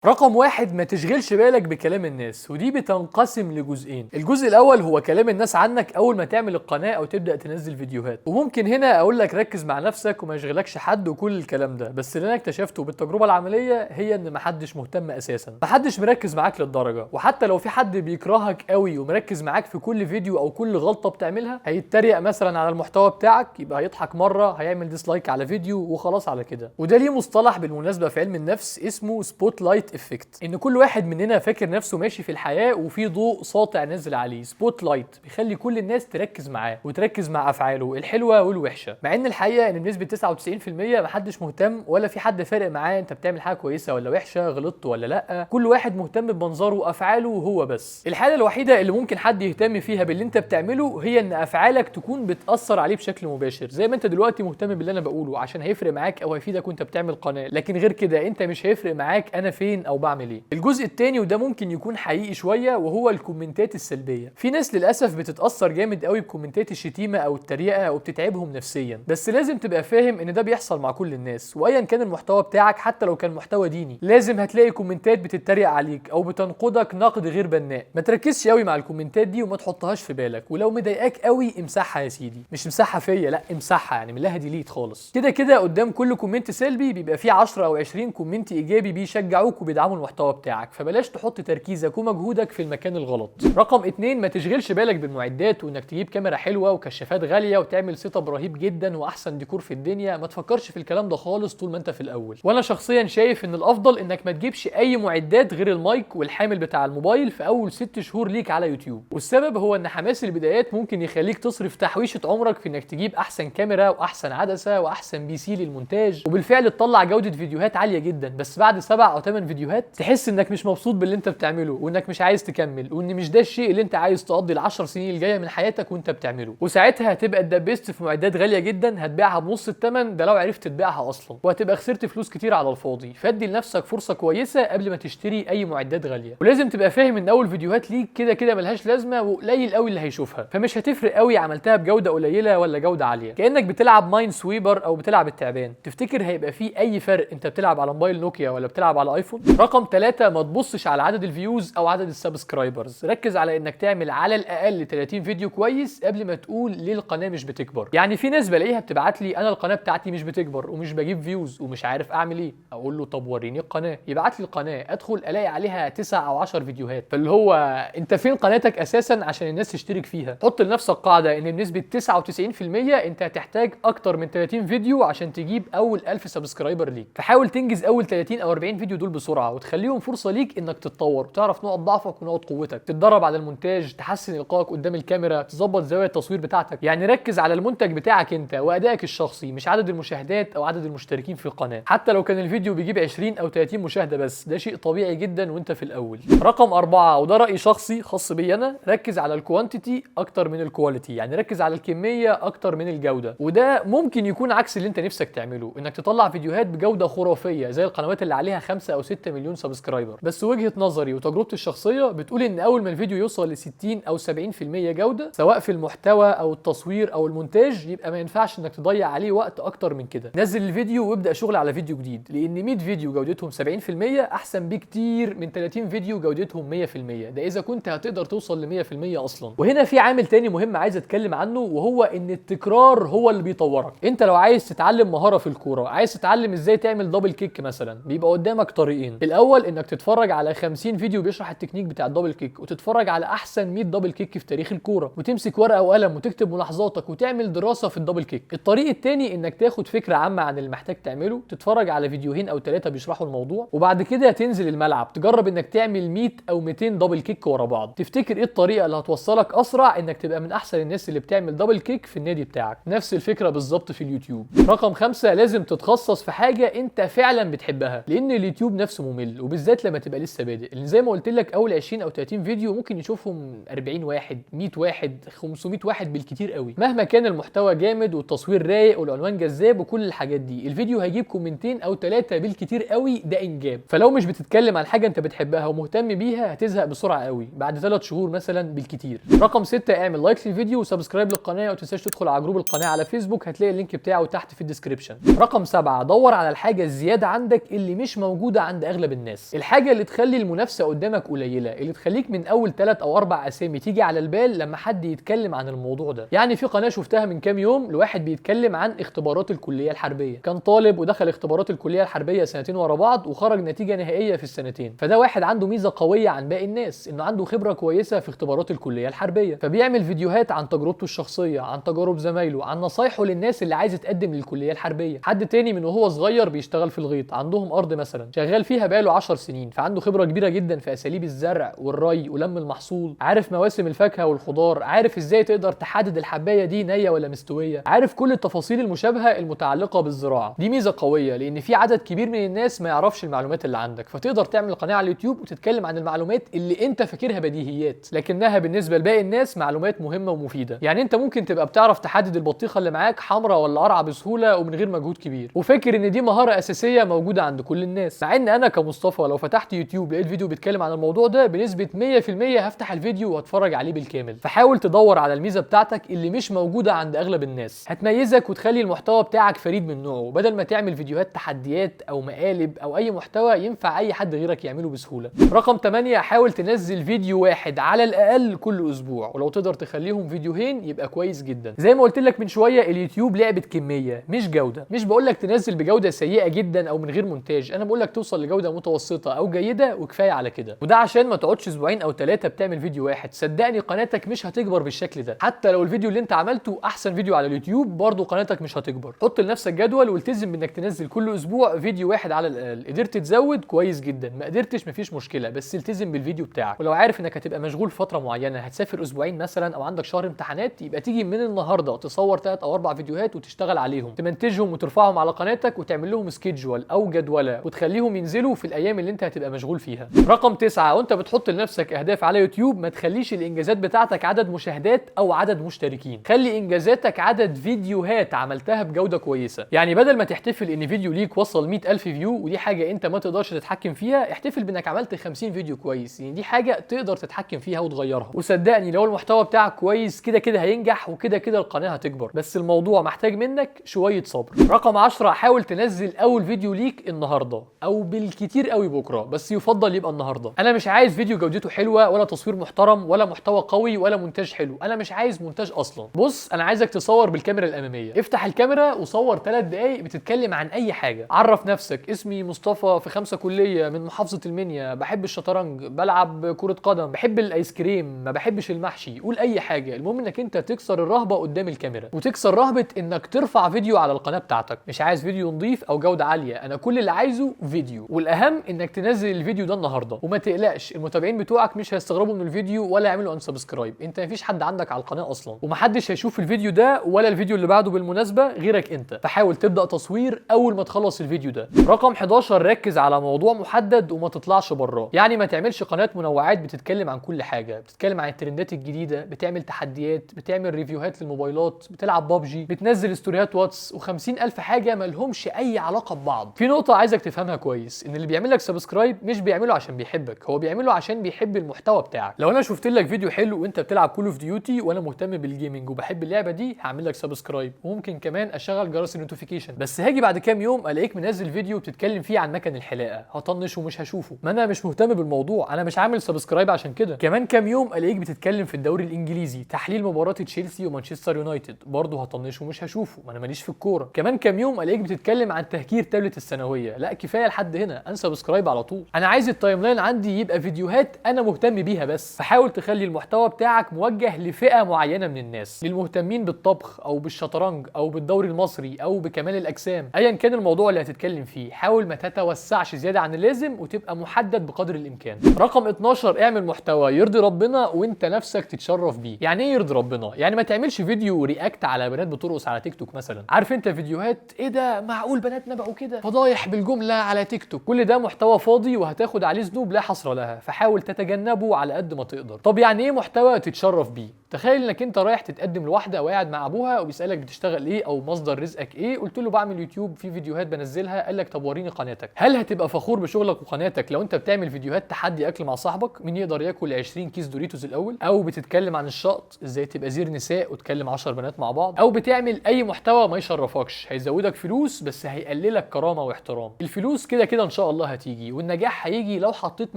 رقم واحد، ما تشغلش بالك بكلام الناس، ودي بتنقسم لجزئين. الجزء الاول هو كلام الناس عنك اول ما تعمل القناه او تبدا تنزل فيديوهات، وممكن هنا اقول لك ركز مع نفسك وما يشغلكش حد وكل الكلام ده، بس اللي انا اكتشفته بالتجربه العمليه هي ان محدش مهتم اساسا، محدش مركز معاك للدرجه، وحتى لو في حد بيكرهك قوي ومركز معاك في كل فيديو او كل غلطه بتعملها، هيتريق مثلا على المحتوى بتاعك، يبقى هيضحك مره، هيعمل ديسلايك على فيديو وخلاص على كده. وده ليه مصطلح بالمناسبه في علم النفس اسمه سبوت لايت افكت، ان كل واحد مننا فاكر نفسه ماشي في الحياه وفي ضوء ساطع نازل عليه، سبوت لايت بيخلي كل الناس تركز معاه وتركز مع افعاله الحلوه والوحشه، مع ان الحقيقه ان بنسبه 99% محدش مهتم ولا في حد فارق معاه انت بتعمل حاجه كويسه ولا وحشه، غلطت ولا لا، كل واحد مهتم بمنظره وافعاله وهو بس. الحاله الوحيده اللي ممكن حد يهتم فيها باللي انت بتعمله هي ان افعالك تكون بتاثر عليه بشكل مباشر، زي ما انت دلوقتي مهتم باللي انا بقوله عشان هيفرق معاك او هيفيدك وانت بتعمل قناه، لكن غير كده انت مش هيفرق معاك انا فين او بعمل ايه. الجزء الثاني وده ممكن يكون حقيقي شويه، وهو الكومنتات السلبيه. في ناس للاسف بتتاثر جامد قوي بكومنتات الشتيمه او التريقه وبتتعبهم نفسيا، بس لازم تبقى فاهم ان ده بيحصل مع كل الناس، وايا كان المحتوى بتاعك حتى لو كان محتوى ديني لازم هتلاقي كومنتات بتتريق عليك او بتنقدك نقد غير بناء. ما تركزش قوي مع الكومنتات دي وما تحطهاش في بالك، ولو مضايقاك قوي امسحها يا سيدي، مش امسحها فيا، لا امسحها، يعني من لها ديليت خالص. كده كده قدام كل كومنت سلبي بيبقى فيه 10 او 20 كومنت ايجابي بيشجعوك وبيدعموا المحتوى بتاعك، فبلاش تحط تركيزك ومجهودك في المكان الغلط. رقم 2، ما تشغلش بالك بالمعدات وانك تجيب كاميرا حلوه وكشافات غاليه وتعمل سيت اب رهيب جدا واحسن ديكور في الدنيا، ما تفكرش في الكلام ده خالص طول ما انت في الاول. وانا شخصيا شايف ان الافضل انك ما تجيبش اي معدات غير المايك والحامل بتاع الموبايل في اول 6 شهور ليك على يوتيوب، والسبب هو ان حماس البدايات ممكن يخليك تصرف تحويشه عمرك في انك تجيب احسن كاميرا واحسن عدسه واحسن بي سي للمونتاج، وبالفعل تطلع جوده فيديوهات عاليه جدا، بس بعد 7 او 8 فيديوهات تحس انك مش مبسوط باللي انت بتعمله وانك مش عايز تكمل، وان مش ده الشيء اللي انت عايز تقضي ال10 سنين الجايه من حياتك وانت بتعمله، وساعتها هتبقى اتدبست في معدات غاليه جدا هتبيعها بنص الثمن ده لو عرفت تبيعها اصلا، وهتبقى خسرت فلوس كتير على الفاضي. فادي لنفسك فرصه كويسه قبل ما تشتري اي معدات غاليه، ولازم تبقى فاهم ان اول فيديوهات ليك كده كده ملهاش لازمه وقليل قوي اللي هيشوفها، فمش هتفرق قوي عملتها بجوده قليله ولا جوده عاليه، كانك بتلعب ماين سويبر او بتلعب التعبان. تفتكر هيبقى فيه اي فرق انت بتلعب على موبايل نوكيا ولا بتلعب على ايفون؟ رقم 3، ما تبصش على عدد الفيوز او عدد السبسكرايبرز، ركز على انك تعمل على الاقل 30 فيديو كويس قبل ما تقول ليه القناه مش بتكبر. يعني في ناس بلاقيها بتبعت لي انا القناه بتاعتي مش بتكبر ومش بجيب فيوز ومش عارف اعمل ايه، اقول له طب وريني القناه، يبعت لي القناه ادخل الاقي عليها 9 او 10 فيديوهات، فاللي هو انت فين قناتك اساسا عشان الناس تشترك فيها؟ حط لنفسك قاعده ان بنسبه 99% انت هتحتاج اكتر من 30 فيديو عشان تجيب اول 1000 سبسكرايبر ليك، فحاول تنجز اول 30 او 40 فيديو دول بسرعه وتخليهم فرصه ليك انك تتطور وتعرف نقط ضعفك ونقط قوتك، تتدرب على المونتاج، تحسن القائك قدام الكاميرا، تظبط زاويه التصوير بتاعتك، يعني ركز على المنتج بتاعك انت وادائك الشخصي، مش عدد المشاهدات او عدد المشتركين في القناه، حتى لو كان الفيديو بيجيب 20 او 30 مشاهده بس ده شيء طبيعي جدا وانت في الاول. رقم 4 وده راي شخصي خاص بي انا، ركز على الكوانتيتي اكتر من الكواليتي، يعني ركز على الكميه اكتر من الجوده، وده ممكن يكون عكس اللي انت نفسك تعمله، انك تطلع فيديوهات بجوده خرافيه زي القنوات اللي عليها 5 او 6 مليون سبسكرايبر، بس وجهه نظري وتجربتي الشخصيه بتقول ان اول ما الفيديو يوصل ل 60 او 70% جوده سواء في المحتوى او التصوير او المونتاج، يبقى ما ينفعش انك تضيع عليه وقت اكتر من كده، نزل الفيديو وابدا شغل على فيديو جديد، لان 100 فيديو جودتهم 70% احسن بكتير من 30 فيديو جودتهم 100%، ده اذا كنت هتقدر توصل ل 100% اصلا. وهنا في عامل تاني مهم عايز اتكلم عنه، وهو ان التكرار هو اللي بيطورك. انت لو عايز تتعلم مهاره في الكوره، عايز تتعلم ازاي تعمل دبل كيك مثلا، بيبقى قدامك طريقين، الاول انك تتفرج على 50 فيديو بيشرح التكنيك بتاع الدبل كيك وتتفرج على احسن 100 دبل كيك في تاريخ الكوره وتمسك ورقه وقلم وتكتب ملاحظاتك وتعمل دراسه في الدبل كيك. الطريق الثاني انك تاخد فكره عامه عن اللي محتاج تعمله، تتفرج على فيديوهين او 3 بيشرحوا الموضوع، وبعد كده تنزل الملعب تجرب انك تعمل 100 او 200 دبل كيك ورا بعض. تفتكر ايه الطريقه اللي هتوصلك اسرع انك تبقى من احسن الناس اللي بتعمل دبل كيك في النادي بتاعك؟ نفس الفكره بالظبط في اليوتيوب. رقم 5، لازم تتخصص في حاجه انت فعلا بتحبها، لان اليوتيوب نفسه ممل وبالذات لما تبقى لسه بادئ، لان زي ما قلت لك اول 20 او 30 فيديو ممكن يشوفهم 40 واحد، 100 واحد، 500 واحد بالكتير قوي، مهما كان المحتوى جامد والتصوير رايق والعنوان جذاب وكل الحاجات دي، الفيديو هيجيب كومنتين او 3 بالكتير قوي، ده انجاب. فلو مش بتتكلم عن حاجه انت بتحبها ومهتم بيها هتزهق بسرعه قوي بعد 3 شهور مثلا بالكتير. رقم 6، اعمل لايك للفيديو وسبسكرايب للقناه، وتنساش تدخل على جروب القناه على فيسبوك، هتلاقي اللينك بتاعه تحت في الديسكربشن. رقم 7، دور على الحاجه الزياده عندك اللي مش موجوده عند اغلب الناس. الحاجه اللي تخلي المنافسه قدامك قليله، اللي تخليك من اول 3 أو 4 اسامي تيجي على البال لما حد يتكلم عن الموضوع ده. يعني في قناه شفتها من كام يوم لواحد بيتكلم عن اختبارات الكليه الحربيه، كان طالب ودخل اختبارات الكليه الحربيه سنتين ورا بعض وخرج نتيجه نهائيه في السنتين. فده واحد عنده ميزه قويه عن باقي الناس، انه عنده خبره كويسه في اختبارات الكليه الحربيه، فبيعمل فيديوهات عن تجربته الشخصيه، عن تجارب زمايله، عن نصايحه للناس اللي عايزه تقدم للكليه الحربيه. حد تاني من وهو صغير بيشتغل في الغيط، عندهم ارض مثلا شغال فيها بقاله 10 سنين، فعنده خبره كبيره جدا في اساليب الزرع والري ولم المحصول، عارف مواسم الفاكهه والخضار، عارف ازاي تقدر تحدد الحبايه دي نيه ولا مستويه، عارف كل التفاصيل المشابهه المتعلقه بالزراعه. دي ميزه قويه لان في عدد كبير من الناس ما يعرفش المعلومات اللي عندك، فتقدر تعمل قناه على اليوتيوب وتتكلم عن المعلومات اللي انت فاكرها بديهيات لكنها بالنسبه لباقي الناس معلومات مهمه ومفيده. يعني انت ممكن تبقى بتعرف تحدد البطيخه اللي معاك حمراء ولا قرعه بسهوله ومن غير مجهود كبير، وفاكر ان دي مهاره اساسيه موجوده عند كل الناس، مع ان انا كمصطفى لو فتحت يوتيوب لقيت فيديو بيتكلم عن الموضوع ده بنسبه 100% هفتح الفيديو وهتفرج عليه بالكامل. فحاول تدور على الميزه بتاعتك اللي مش موجوده عند اغلب الناس، هتميزك وتخلي المحتوى بتاعك فريد من نوعه، بدل ما تعمل فيديوهات تحديات او مقالب او اي محتوى ينفع اي حد غيرك يعمله بسهوله. رقم 8، حاول تنزل فيديو واحد على الاقل كل اسبوع، ولو تقدر تخليهم فيديوهين يبقى كويس جدا. زي ما قلت لك من شويه اليوتيوب لعبه كميه مش جوده، مش بقول لك تنزل بجوده سيئه جدا او من غير مونتاج، انا بقول لك توصل لجوده متوسطه او جيده وكفايه على كده، وده عشان ما تقعدش اسبوعين او 3 بتعمل فيديو واحد. صدقني قناتك مش هتكبر بالشكل ده، حتى لو الفيديو اللي انت عملته احسن فيديو على اليوتيوب برضه قناتك مش هتكبر. حط لنفسك جدول والتزم بانك تنزل كل اسبوع فيديو واحد على الاقل، قدرت تزود كويس جدا، ما قدرتش مفيش مشكله، بس التزم بالفيديو بتاعك. ولو عارف انك هتبقى مشغول فتره معينه، هتسافر اسبوعين مثلا او عندك شهر امتحانات، يبقى تيجي من النهارده تصور 3 أو 4 فيديوهات وتشتغل عليهم، تمنتجهم وترفعهم على قناتك وتعمل لهم سكيدجول او جدوله وتخليهم ينزلوا في الايام اللي انت هتبقى مشغول فيها. رقم 9، وانت بتحط لنفسك اهداف على يوتيوب ما تخليش الانجازات بتاعتك عدد مشاهدات او عدد مشتركين، خلي انجازاتك عدد فيديوهات عملتها بجوده كويسه. يعني بدل ما تحتفل ان فيديو ليك وصل 100,000 فيو ودي حاجه انت ما تقدرش تتحكم فيها، احتفل بانك عملت 50 فيديو كويس، يعني دي حاجه تقدر تتحكم فيها وتغيرها. وصدقني لو المحتوى بتاعك كويس كده كده هينجح وكده كده القناه هتكبر، بس الموضوع محتاج منك شويه صبر. رقم 10، حاول تنزل اول فيديو ليك النهارده او بالكتير قوي بكره، بس يفضل يبقى النهارده. انا مش عايز فيديو جودته حلوه ولا تصوير محترم ولا محتوى قوي ولا مونتاج حلو، انا مش عايز مونتاج اصلا. بص انا عايزك تصور بالكاميرا الاماميه، افتح الكاميرا وصور 3 دقايق بتتكلم عن اي حاجه، عرف نفسك اسمي مصطفى في 5 كليه من محافظه المنيا، بحب الشطرنج، بلعب كره قدم، بحب الايس كريم، ما بحبش المحشي، قول اي حاجه، المهم انك انت تكسر الرهبه قدام الكاميرا وتكسر رهبه انك ترفع فيديو على القناه بتاعتك. مش عايز فيديو نظيف او جوده عاليه، انا كل اللي عايزه فيديو، والاهم انك تنزل الفيديو ده النهارده. وما تقلقش المتابعين بتوعك مش هيستغربوا من الفيديو ولا يعملوا انسبسكرايب، انت مفيش حد عندك على القناه اصلا، ومحدش هيشوف الفيديو ده ولا الفيديو اللي بعده بالمناسبه غيرك انت، فحاول تبدا تصوير اول ما تخلص الفيديو ده. رقم 11، ركز على موضوع محدد وما تطلعش براه، يعني ما تعملش قناه منوعات بتتكلم عن كل حاجه، بتتكلم عن الترندات الجديده، بتعمل تحديات، بتعمل ريفيوهات للموبايلات، بتلعب بابجي، بتنزل ستوريات واتس و50,000 حاجه ما لهمش اي علاقه ببعض. في نقطه عايزك تفهمها كويس، ان اللي بيعمل لك سبسكرايب مش بيعمله عشان بيحبك، هو بيعمله عشان بيحب المحتوى بتاعك. لو انا شفت لك فيديو حلو وانت بتلعب كول اوف ديوتي وانا مهتم بالجيمنج وبحب اللعبه دي، هعمل لك سبسكرايب وممكن كمان اشغل جرس النوتيفيكيشن، بس هاجي بعد كام يوم الاقيك منزل فيديو بتتكلم فيه عن مكن الحلاقه، هطنش ومش هشوفه، ما انا مش مهتم بالموضوع، انا مش عامل سبسكرايب عشان كده. كمان كام يوم الاقيك بتتكلم في الدوري الانجليزي، تحليل مباراه تشيلسي ومانشستر يونايتد، برضه هطنش ومش هشوفه، ما انا ماليش في الكوره. كمان كام يوم الاقيك بتتكلم عن تهكير تابلت الثانويه، لا كفايه لحد هنا، انسبسكرايب على طول. انا عايز التايم لاين عندي يبقى فيديوهات انا مهتم بيها بس، فحاول تخلي المحتوى بتاعك موجه لفئه معينه من الناس، للمهتمين بالطبخ او بالشطرنج او بالدوري المصري او بكمال الاجسام، ايا كان الموضوع اللي هتتكلم فيه، حاول ما تتوسعش زياده عن اللازم وتبقى محدد بقدر الامكان. رقم 12، اعمل محتوى يرضي ربنا وانت نفسك تتشرف بيه. يعني ايه يرضي ربنا؟ يعني ما تعملش فيديو رياكت على بنات بترقص على تيك توك مثلا، عارف انت فيديوهات ايه ده معقول بناتنا بقوا كده، فضايح بالجمله على تيك توك، كل ده محتوى فاضي وهتاخد عليه ذنوب لا حصر لها، فحاول تتجنبه على قد ما تقدر. طب يعني ايه محتوى تتشرف بيه؟ تخيل انك انت رايح تتقدم لواحده او قاعد مع ابوها وبيسالك بتشتغل ايه او مصدر رزقك ايه، قلت له بعمل يوتيوب في فيديوهات بنزلها، قال لك طب وريني قناتك. هل هتبقى فخور بشغلك وقناتك لو انت بتعمل فيديوهات تحدي اكل مع صاحبك مين يقدر ياكل 20 كيس دوريتوز الاول، او بتتكلم عن الشقط ازاي تبقى زير نساء وتكلم 10 بنات مع بعض، او بتعمل اي محتوى ما يشرفكش هيزودك فلوس بس هيقللك كرامه واحترام؟ الفلوس كده كده ان شاء الله هتيجي، والنجاح هيجي لو حطيت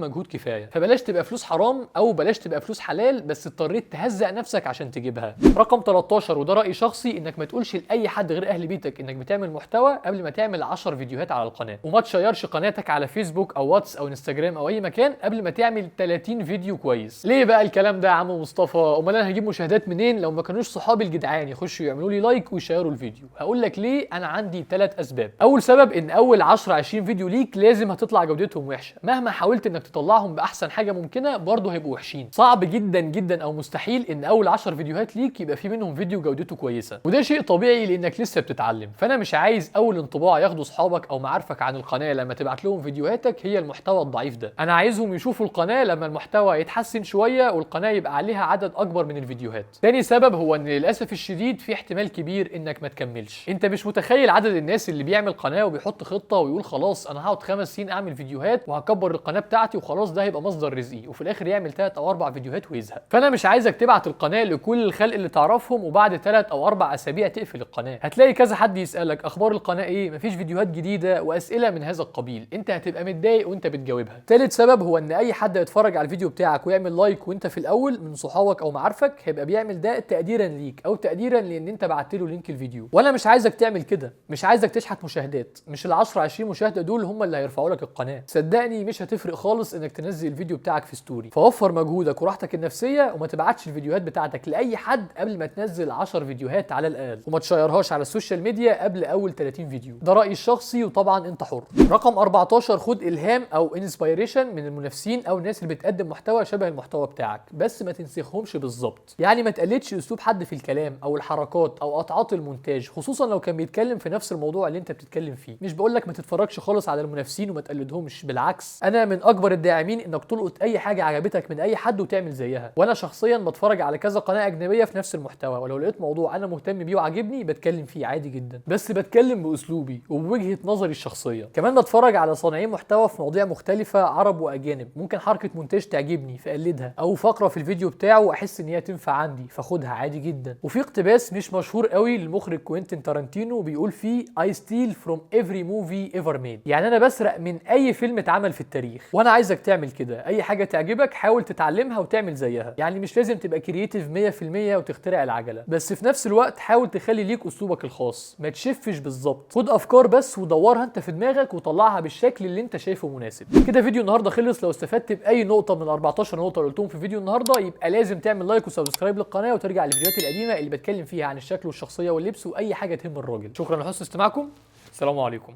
مجهود كفايه، فبلاش تبقى فلوس حرام او بلاش تبقى فلوس حلال بس اضطريت تهزق نفسك عشان تجيبها. رقم 13 وده راي شخصي، انك ما تقولش لاي حد غير اهل بيتك انك بتعمل محتوى قبل ما تعمل 10 فيديوهات على القناه، وما تشيرش قناتك على فيسبوك او واتس او انستجرام او اي مكان قبل ما تعمل 30 فيديو كويس. ليه بقى الكلام ده يا عم مصطفى؟ امال انا هجيب مشاهدات منين لو ما كانوش صحابي الجدعان يخشوا يعملوا لي لايك ويشيروا الفيديو؟ هقول لك ليه. انا عندي 3 اسباب. اول سبب ان اول 10 20 فيديو ليك لازم هتطلع جودتهم وحشه، مهما حاولت انك تطلعهم باحسن حاجه ممكنه برضه هيبقوا وحشين. صعب جدا جدا او مستحيل ان اول 10 فيديوهات ليك يبقى في منهم فيديو جودته كويسه، وده شيء طبيعي لانك لسه بتتعلم. فانا مش عايز اول انطباع ياخده اصحابك او معارفك عن القناه لما تبعت لهم فيديوهاتك هي المحتوى الضعيف ده. انا عايزهم يشوفوا القناه لما المحتوى يتحسن شويه والقناه يبقى عليها عدد اكبر من الفيديوهات. تاني سبب هو ان للاسف الشديد في احتمال كبير انك ما تكملش. انت مش متخيل عدد الناس اللي بيعمل قناه وبيحط خطه ويقول خلاص انا هقعد 5 سنين اعمل فيديوهات وهكبر القناه بتاعتي وخلاص ده هيبقى مصدر رزقي، وفي الاخر يعمل 3 أو 4 فيديوهات ويزهق. فانا مش عايزك تبعت القناه لكل الخلق اللي تعرفهم وبعد 3 أو 4 اسابيع تقفل القناه. هتلاقي كذا حد يسالك اخبار القناه ايه، مفيش فيديوهات جديده واسئله من هذا القبيل، انت هتبقى متضايق وانت بتجاوبها. ثالث سبب هو ان اي حد يتفرج على الفيديو بتاعك ويعمل لايك وانت في الاول من صحابك او معارفك هيبقى بيعمل ده تقديرا ليك او تقديرا لان انت بعت له لينك الفيديو، وانا مش عايزك تعمل كده. مش عايزك تشحت مشاهدات، مش ال 10 20 مشاهده دول هم اللي هيرفعوا لك القناه. صدقني مش هتفرق خالص انك تنزل الفيديو بتاعك في ستوري، فوفر مجهودك وراحتك النفسيه وما تبعتش الفيديوهات بتاعتك لاي حد قبل ما تنزل 10 فيديوهات على الاقل، وما تشيرهاش على السوشيال ميديا قبل اول 30 فيديو. ده رايي الشخصي وطبعا انت حر. رقم 14 خد الهام او انسبيريشن من المنافسين او الناس اللي بتقدم محتوى شبه المحتوى بتاعك، بس ما تنسخهمش بالظبط. يعني ما تقلدش اسلوب حد في الكلام او الحركات او قطعات المونتاج، خصوصا لو كان بيتكلم في نفس الموضوع اللي انت بتتكلم فيه. مش بقول لك ما تتفرجش خالص على المنافسين وما تقلدهمش، بالعكس انا من اكبر الداعمين انك تلقط اي حاجه عجبتك من اي حد وتعمل زيها. وانا شخصيا بتفرج على كذا قناه اجنبيه في نفس المحتوى، ولو لقيت موضوع انا مهتم بيه وعاجبني بتكلم فيه عادي جدا، بس بتكلم باسلوبي وبوجهه نظري الشخصيه. كمان بتفرج على صانعين محتوى في مواضيع مختلفه عرب واجانب، ممكن حركه مونتاج تعجبني فاقلدها، او فقره في الفيديو بتاعه واحس ان هي تنفع عندي فاخدها عادي جدا. وفي اقتباس مش مشهور قوي للمخرج كوينتين تارانتينو بيقول فيه I steal from every movie ever made، يعني انا بسرق من اي فيلم اتعمل في التاريخ. وانا عايزك تعمل كده، اي حاجه تعجبك حاول تتعلمها وتعمل زيها. يعني مش لازم تبقى كرييتيف 100% وتخترع العجله، بس في نفس الوقت حاول تخلي ليك اسلوبك الخاص، ما تشفش بالظبط. خد افكار بس ودورها انت في دماغك وطلعها بالشكل اللي انت شايفه مناسب. كده فيديو النهارده خلص. لو استفدت باي نقطه من ال 14 نقطه اللي قلتهم في فيديو النهارده يبقى لازم تعمل لايك وسبسكرايب للقناه وترجع للفيديوهات القديمه اللي بتكلم فيها عن الشكل والشخصيه واللبس واي حاجه تهم الراجل. شكرا لحسن استماعكم، السلام عليكم.